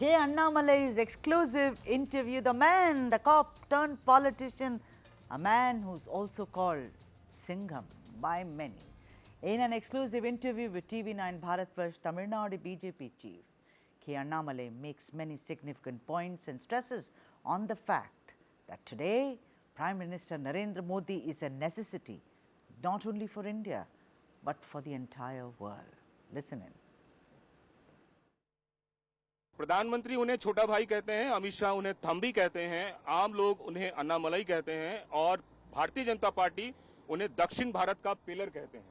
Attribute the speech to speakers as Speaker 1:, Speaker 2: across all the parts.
Speaker 1: K. Annamalai's exclusive interview, the man, the cop turned politician, a man who's also called Singham by many. In an exclusive interview with TV9 Bharatvarsh, Tamil Nadu BJP chief, K. Annamalai makes many significant points and stresses on the fact that today Prime Minister Narendra Modi is a necessity not only for India but for the entire world. Listen in.
Speaker 2: प्रधानमंत्री उन्हें छोटा भाई कहते हैं, अमित शाह उन्हें थंबी कहते हैं, आम लोग उन्हें अन्नामलई कहते हैं और भारतीय जनता पार्टी उन्हें दक्षिण भारत का पिलर कहते हैं।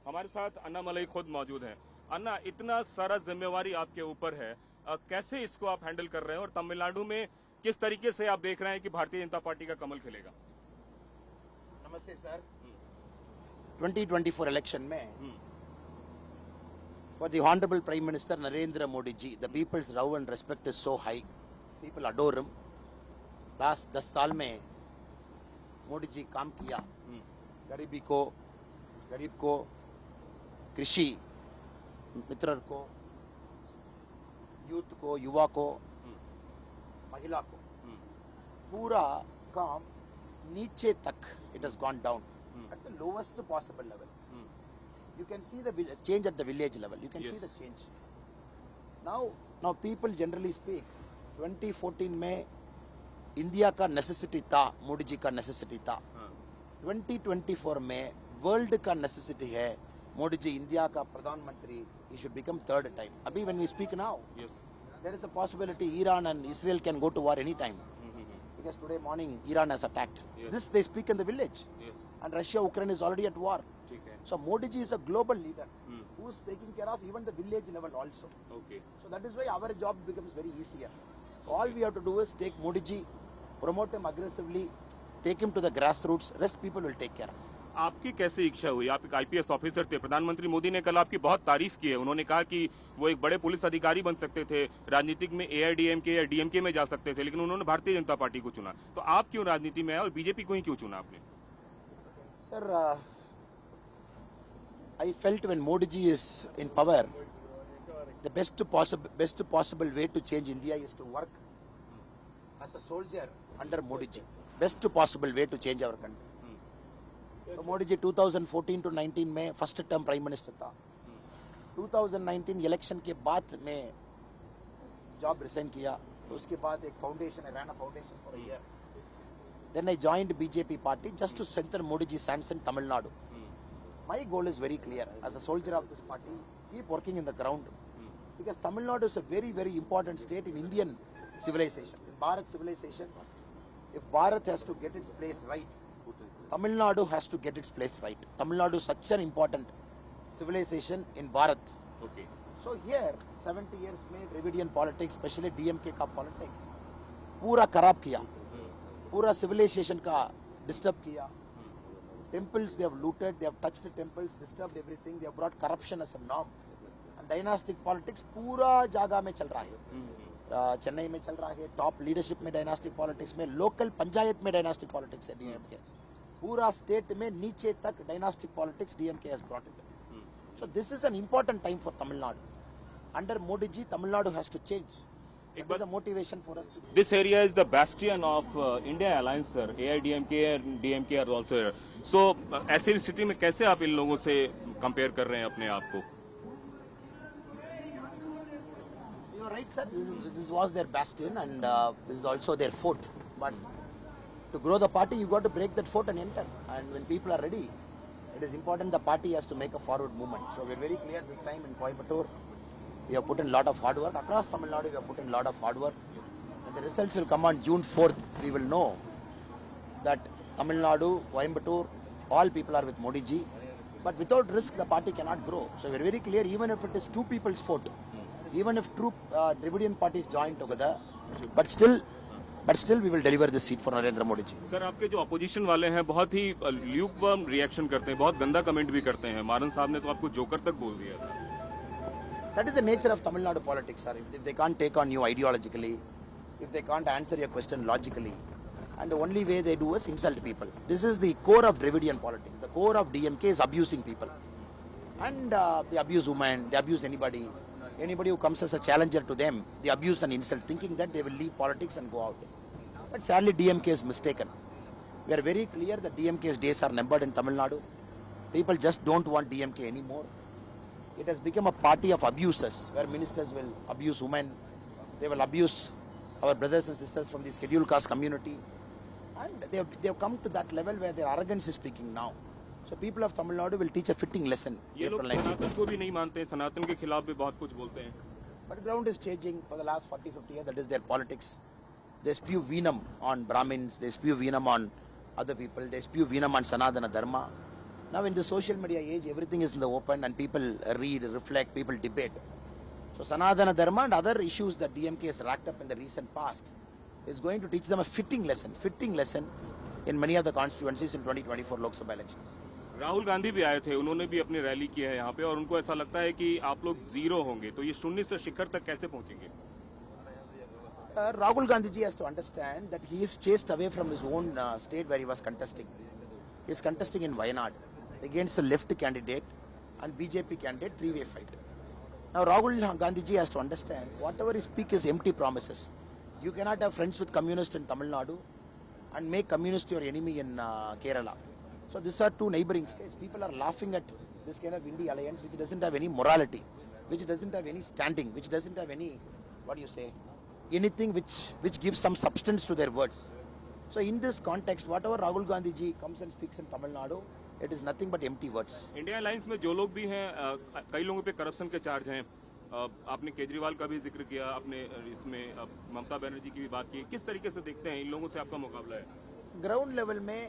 Speaker 2: हमारे साथ अन्नामलई खुद मौजूद हैं। अन्ना, इतना सारा जिम्मेवारी आपके ऊपर है, कैसे इसको आप हैंडल कर रहे हैं और तमिलनाडु में किस तरीके से आप देख रहे हैं कि भारतीय जनता पार्टी का कमल खिलेगा?
Speaker 3: नमस्ते सर। 2024 इलेक्शन में for the Honorable Prime Minister Narendra Modi ji, the people's love and respect is so high. People adore him. Last 10 साल में मोदी जी काम किया, गरीब को, कृषि मित्र को, यूथ को, युवा को, महिला को, पूरा काम नीचे तक it has gone down at the lowest possible level. You can see the change at the village level. You can see the change. Now people generally speak. 2014 में इंडिया का नेसेसिटी था, मोदी जी का नेसेसिटी था. 2024 में वर्ल्ड का necessity है. Modi ji India का प्रधानमंत्री. He should become third time. अभी when we speak now, there is a possibility Iran and Israel can go to war any time. Because today morning Iran has attacked. This they speak in the village. And Russia, Ukraine is already at war. So Modi ji is a global leader who is taking care of even the village level also. So that is why our job becomes very easier. All we have to do is take Modi ji, promote him aggressively, take him to the grassroots. Rest people will take care.
Speaker 2: आपकी कैसी इच्छा हुई? आप एक IPS officer थे, प्रधानमंत्री मोदी ने कल आपकी बहुत तारीफ की है। उन्होंने कहा कि वो एक बड़े पुलिस अधिकारी बन सकते थे, राजनीतिक में एआईडीएमके या डीएमके में जा सकते थे, लेकिन उन्होंने भारतीय जनता पार्टी को चुना। तो आप क्यों राजनीति में आए और बीजेपी को ही क्यों चुना आपने?
Speaker 3: Sir, I felt when Modi ji is in power, the best possible way to change India is to work as a soldier under Modi ji. Best possible way to change our country. So Modi ji 2014 to 19 में first term prime minister था. 2019 election के बाद में job resign किया. उसके बाद एक foundation, I ran a foundation for a year. Then I joined BJP party just to strengthen Modi ji's stance in Tamil Nadu. My goal is very clear. As a soldier of this party, keep working in the ground. Because Tamil Nadu is a very, very important state in Indian civilization, in Bharat civilization. If Bharat has to get its place right, Tamil Nadu has to get its place right. Tamil Nadu is such an important civilization in Bharat. So here, 70 years में Dravidian politics, especially DMK का politics, पूरा खराब किया. पूरा civilization का disturb किया. Temples they have looted, they have touched the temples, disturbed everything, they have brought corruption as a norm. And dynastic politics पूरा जगह में चल रहा है. चेन्नई में चल रहा है, top leadership में dynastic politics में, local पंचायत में dynastic politics है DMK. पूरा state में नीचे तक dynastic politics DMK has brought it. So this is an important time for Tamil Nadu. Under Modi ji, Tamil Nadu has to change. It is a motivation for us.
Speaker 2: This area is the bastion of India Alliance, sir. AIDMK and DMK are also here. So ऐसी स्थिति में कैसे आप इन लोगों से compare कर रहे हैं अपने आप को?
Speaker 3: You are right, sir. This was their bastion and this is also their fort. But to grow the party, you got to break that fort and enter. And when people are ready, it is important the party has to make a forward movement. So we are very clear this time in Coimbatore. We have put in a lot of hard work. Across Tamil Nadu, we have put in a lot of hard work. And the results will come on June 4th. We will know that Tamil Nadu, Coimbatore, all people are with Modi ji. But without risk, the party cannot grow. So we are very clear, even if it is two people's vote, even if two Dravidian parties join together, but still we will deliver this seat for Narendra Modi ji.
Speaker 2: Sir, आपके जो opposition वाले हैं बहुत ही lukewarm reaction करते हैं, बहुत गंदा comment भी करते हैं. मारन साहब ने तो आपको जोकर तक बोल दिया था.
Speaker 3: That is the nature of Tamil Nadu politics, sir. If they can't take on you ideologically, if they can't answer your question logically, and the only way they do is insult people. This is the core of Dravidian politics. The core of DMK is abusing people. And they abuse women, they abuse anybody. Anybody who comes as a challenger to them, they abuse and insult, thinking that they will leave politics and go out. But sadly, DMK is mistaken. We are very clear that DMK's days are numbered in Tamil Nadu. People just don't want DMK anymore. It has become a party of abusers, where ministers will abuse women, they will abuse our brothers and sisters from the scheduled caste community. And they have come to that level where their arrogance is speaking now. So people of Tamil Nadu will teach a fitting lesson.
Speaker 2: ये लोग
Speaker 3: April 19th.
Speaker 2: सनातन को भी नहीं मानते, सनातन के खिलाफ भी बहुत कुछ बोलते हैं.
Speaker 3: But ground is changing for the last 40-50 years. That is their politics. They spew venom on Brahmins. They spew venom on other people. They spew venom on Sanatana Dharma. Now in the social media age, everything is in the open and people read, reflect, people debate. So Sanatana Dharma and other issues that DMK has racked up in the recent past is going to teach them a fitting lesson in many of the constituencies in 2024 Lok Sabha elections.
Speaker 2: Rahul Gandhi भी आए थे, उन्होंने भी अपनी rally की है यहाँ पे और उनको ऐसा लगता है कि आप लोग जीरो होंगे, तो ये शून्य से शिखर तक कैसे पहुंचेंगे?
Speaker 3: Rahul Gandhi ji has to understand that he is chased away from his own state where he was contesting. He is contesting in Wayanad against the left candidate and BJP candidate, three-way fight. Now Rahul Gandhi ji has to understand whatever he speaks is empty promises. You cannot have friends with communists in Tamil Nadu and make communist your enemy in Kerala. So these are two neighboring states. People are laughing at this kind of India alliance which doesn't have any morality, which doesn't have any standing, which doesn't have any, anything which gives some substance to their words. So in this context, whatever Rahul Gandhi ji comes and speaks in Tamil Nadu, it is nothing but empty words.
Speaker 2: India alliance में जो लोग भी हैं, कई लोगों पे corruption के charge हैं. आपने केजरीवाल का भी जिक्र किया, आपने इसमें ममता बनर्जी की भी बात की. किस तरीके से देखते हैं इन लोगों से आपका मुकाबला है?
Speaker 3: ग्राउंड लेवल में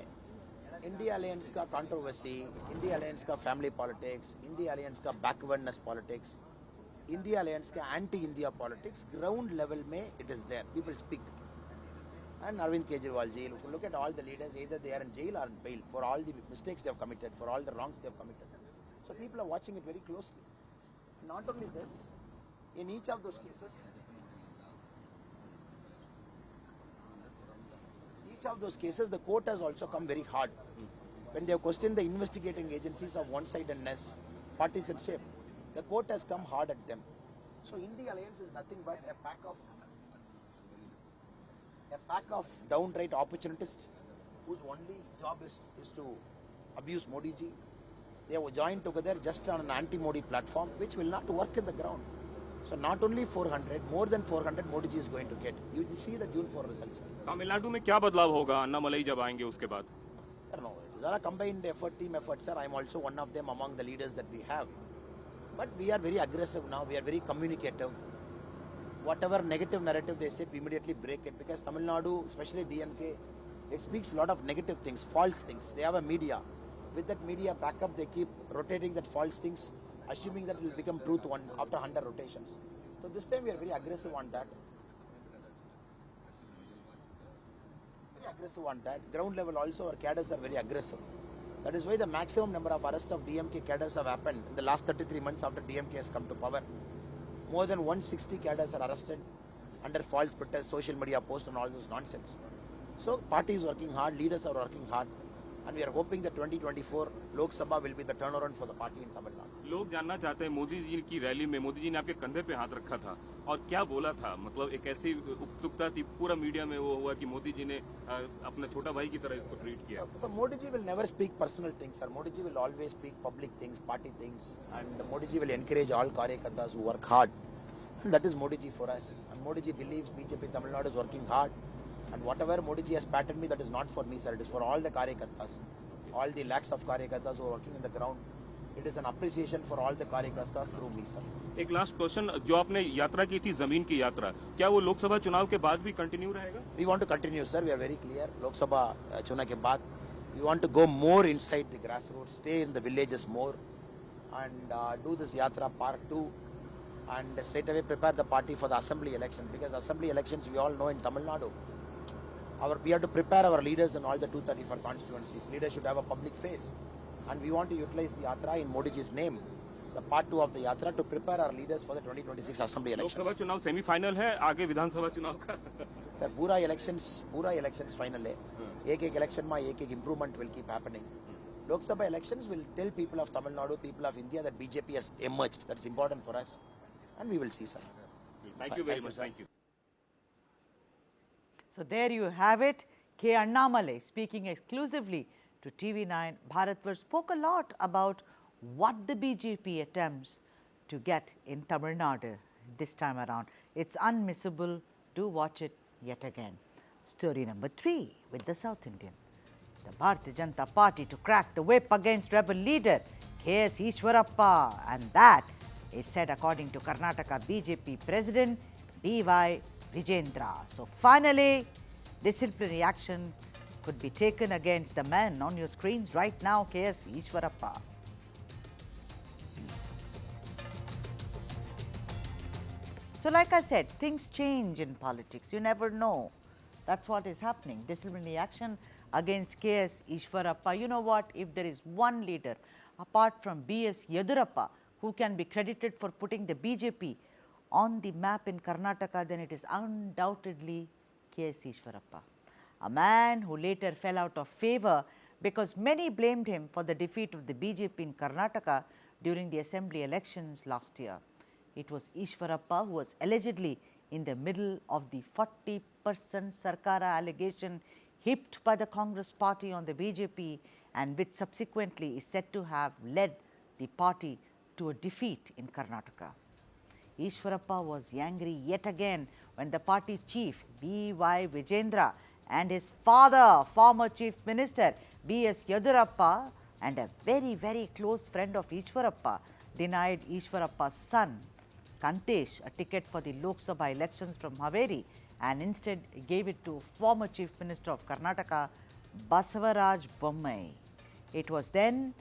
Speaker 3: इंडिया अलायंस का कंट्रोवर्सी, इंडिया अलायंस का फैमिली पॉलिटिक्स, इंडिया अलायंस का बैकवर्डनेस पॉलिटिक्स, इंडिया अलायंस का anti India politics, ground level में it is there. People speak. And Arvind Kejriwal jail, look at all the leaders, either they are in jail or in bail for all the mistakes they have committed, for all the wrongs they have committed. So people are watching it very closely. Not only this, in each of those cases, the court has also come very hard. When they have questioned the investigating agencies of one-sidedness, partisanship, the court has come hard at them. So India Alliance is nothing but a pack of downright opportunists whose only job is to abuse Modi ji. They have joined together just on an anti-Modi platform which will not work in the ground. So not only 400, more than 400 Modi ji is going to get. You just see the June 4 results.
Speaker 2: Tamil Nadu में क्या बदलाव होगा अन्नामलई जब आएंगे उसके बाद?
Speaker 3: Sir, no, these are a combined effort, team effort, sir. I am also one of them among the leaders that we have. But we are very aggressive now. We are very communicative. Whatever negative narrative they say, we immediately break it, because Tamil Nadu, especially DMK, it speaks a lot of negative things, false things. They have a media. With that media backup, they keep rotating that false things, assuming that it will become truth after 100 rotations. So this time we are very aggressive on that. Ground level also our cadres are very aggressive. That is why the maximum number of arrests of DMK cadres have happened in the last 33 months after DMK has come to power. More than 160 cadres are arrested under false pretense, social media posts and all those nonsense. So party is working hard, leaders are working hard, and we are hoping that 2024 Lok Sabha will be the turnaround for the party in Tamil Nadu.
Speaker 2: लोग जानना चाहते हैं, मोदी जी की rally में मोदी जी ने आपके कंधे पे हाथ रखा था और क्या बोला था? मतलब एक ऐसी उत्सुकता थी, पूरा मीडिया में वो हुआ कि मोदी जी ने अपना छोटा भाई की तरह इसको ट्रीट किया.
Speaker 3: So Modi ji will never speak personal things, sir. Modi ji will always speak public things, party things, and Modi ji will encourage all Karyakartas who work hard. And that is Modi ji for us. And Modi ji believes BJP Tamil Nadu is working hard. And whatever Modi ji has patterned me, that is not for me, sir. It is for all the Karyakartas, all the lakhs of Karyakartas who are working in the ground. It is an appreciation for all the Karyakartas through me, sir.
Speaker 2: एक last question, जो आपने यात्रा की थी, जमीन की यात्रा, क्या वो लोकसभा चुनाव के बाद भी कंटिन्यू रहेगा?
Speaker 3: We want to continue, sir. We are very clear. Lok Sabha चुनाव के बाद, we want to go more inside the grassroots, stay in the villages more, and do this yatra part 2, and straight away prepare the party for the assembly election. Because assembly elections, we all know in Tamil Nadu, we have to prepare our leaders in all the 234 constituencies. Leaders should have a public face, and we want to utilize the yatra in Modi ji's name, the part 2 of the yatra, to prepare our leaders for the 2026 assembly elections.
Speaker 2: Lok Sabha चुनाव semifinal है, आगे विधानसभा चुनाव का.
Speaker 3: Sir, पूरा elections final है. एक election में एक improvement will keep happening. Lok Sabha elections will tell people of Tamil Nadu, people of India, that BJP has emerged. That's important for us. and we will see, sir.
Speaker 2: Thank you very
Speaker 3: Thank you,
Speaker 2: much.
Speaker 3: sir.
Speaker 2: Thank you.
Speaker 1: So there you have it. K. Annamale speaking exclusively to TV9. Bharatvar spoke a lot about what the BJP attempts to get in Tamil Nadu this time around. It's unmissable. Do watch it yet again. Story number 3 with the South Indian. The Bharatiya Janata Party to crack the whip against rebel leader K.S. Ishwarappa, and that is said according to Karnataka BJP President B.Y. Vijendra. So finally, disciplinary action could be taken against the man on your screens right now, K.S. Ishwarappa. So like I said, things change in politics. You never know. That's what is happening. Disciplinary action against K.S. Ishwarappa. You know what? If there is one leader apart from B.S. Yedurappa who can be credited for putting the BJP on the map in Karnataka, then it is undoubtedly K.S. Ishwarappa, a man who later fell out of favor because many blamed him for the defeat of the BJP in Karnataka during the assembly elections last year. It was Ishwarappa who was allegedly in the middle of the 40% Sarkara allegation heaped by the Congress party on the BJP, and which subsequently is said to have led the party to a defeat in Karnataka. Ishwarappa was angry yet again when the party chief B.Y. Vijendra and his father, former chief minister B.S. Yedurappa, and a very, very close friend of Ishwarappa, denied Ishwarappa's son Kantesh a ticket for the Lok Sabha elections from Haveri and instead gave it to former chief minister of Karnataka Basavaraj Bommai. It was then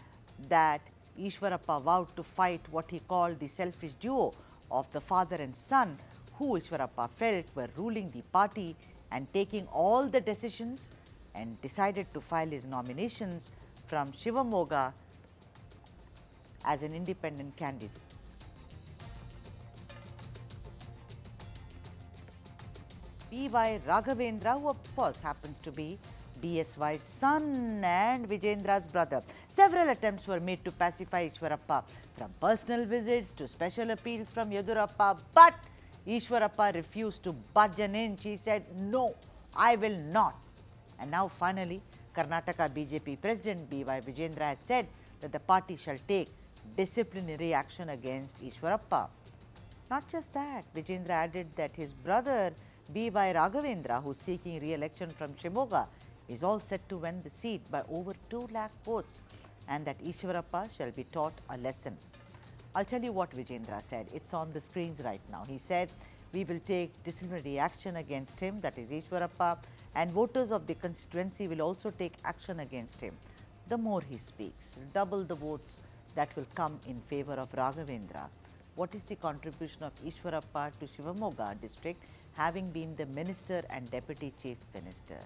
Speaker 1: that Ishwarappa vowed to fight what he called the selfish duo of the father and son, who Ishwarappa felt were ruling the party and taking all the decisions, and decided to file his nominations from Shivamogga as an independent candidate. B.Y. Raghavendra, who of course happens to be BSY's son and Vijendra's brother. Several attempts were made to pacify Ishwarappa, from personal visits to special appeals from Yedurappa, but Ishwarappa refused to budge an inch. He said, "No, I will not." And now finally, Karnataka BJP President B.Y. Vijendra has said that the party shall take disciplinary action against Ishwarappa. Not just that, Vijendra added that his brother B.Y. Raghavendra, who is seeking re-election from Shimoga, is all set to win the seat by over 2 lakh votes, and that Ishwarappa shall be taught a lesson. I'll tell you what Vijendra said. It's on the screens right now. He said, "We will take disciplinary action against him," that is Ishwarappa, "and voters of the constituency will also take action against him. The more he speaks, double the votes that will come in favor of Raghavendra." What is the contribution of Ishwarappa to Shivamogga district, having been the minister and deputy chief minister?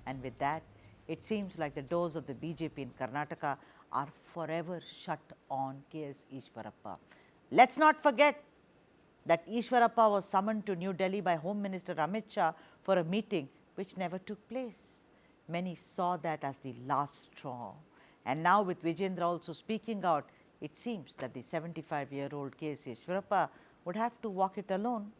Speaker 1: And with that, it seems like the doors of the BJP in Karnataka are forever shut on K.S. Ishwarappa. Let's not forget that Ishwarappa was summoned to New Delhi by Home Minister Amit Shah for a meeting which never took place. Many saw that as the last straw. And now with Vijendra also speaking out, it seems that the 75-year-old K.S. Ishwarappa would have to walk it alone